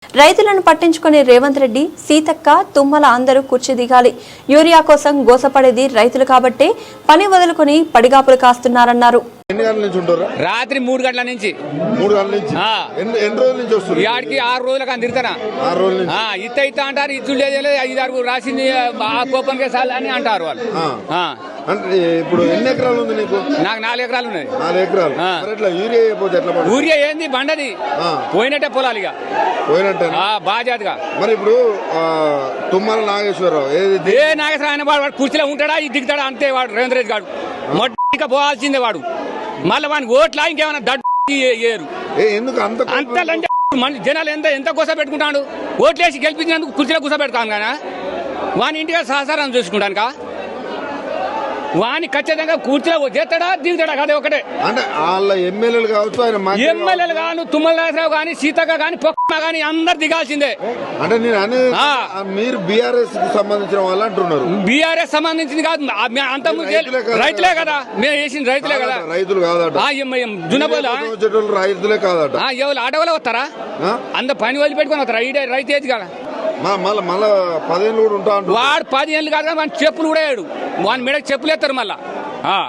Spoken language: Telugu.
రైతులను పట్టించుకునే రేవంత్ రెడ్డి, సీతక్క, తుమ్మల అందరూ కుర్చీ దిగాలి. యూరియా కోసం గోసపడేది రైతులు కాబట్టే పని వదులుకుని పడిగాపులు కాస్తున్నారన్నారు. రాత్రి 3 గంటల నుంచి 3 గంటల నుంచి ఎన్ని రోజుల నుంచి వస్తుంది? ఇవాడికి 6 రోజులకు అందిరుతానా 6 రోజుల నుంచి ఇత్త అంటారు. ఇచ్చు లేదు 5 రాసింది ఆ కోపం కేసాలు అని అంటారు వాళ్ళు. అంటే ఇప్పుడు ఎన్ని ఎకరాలు ఉంది నీకు? నాకు 4 ఎకరాలు ఉన్నాయి. 4 ఎకరాలు. ఎట్లా యూరియా అయిపోతే ఎట్లా? యూరియా ఏంది బండది పోయినట్టే పొలాలు ఇక పోయినట్టే బాధ్యతగా. మరి ఇప్పుడు తుమ్మల నాగేశ్వరరావు ఏ నాగేశ్వరరావు ఆయన వాడు కుర్చీలో ఉంటాడా దిగుతాడా అంతే. వాడు రేవంత్ రెడ్డి గారు మొట్టిగా పోవాల్సిందే. వాడు మళ్ళీ వాడిని ఓట్లా ఇంకేమైనా దడ్డు ఎందుకు అంత లంచ జనాలు ఎంత కూస పెట్టుకుంటాడు. ఓట్లేసి గెలిపించినందుకు కుర్చీలో కూస పెడతాను కానీ వాని ఇంటిగా సహసారం చూసుకుంటానుకా. వాని ఖచ్చితంగా కూర్చో చేస్తాడా దిగుతాడా కదా ఒకటే. అంటే వాళ్ళ ఎమ్మెల్యేలు కావచ్చు, ఆయన ఎమ్మెల్యేలు కాను, తుమ్మల నాగేశ్వరరావు కానీ, సీతక్క కానీ, పొక్క కానీ అందరు దిగాల్సిందే. అంటే నేను మీరు బీఆర్ఎస్ కు సంబంధించిన వాళ్ళు అంటున్నారు. బీఆర్ఎస్ సంబంధించింది కాదు, అంత రైతులే కదా మేము వేసిన రైతులే కదా. రైతులు కాదట రైతులే కాదట. ఎవరు ఆటోలో వస్తారా? అంత పని వదిలిపెట్టుకుని వస్తారా? ఈ రైతు ఏది కదా. మళ్ళా 10 ఏళ్ళు కూడా ఉంటా. వాడు 10 ఏళ్ళు కాదు కానీ వాడి చెప్పులు కూడా వేయడు. వాని మెడకు చెప్పులు ఎత్తారు మళ్ళా.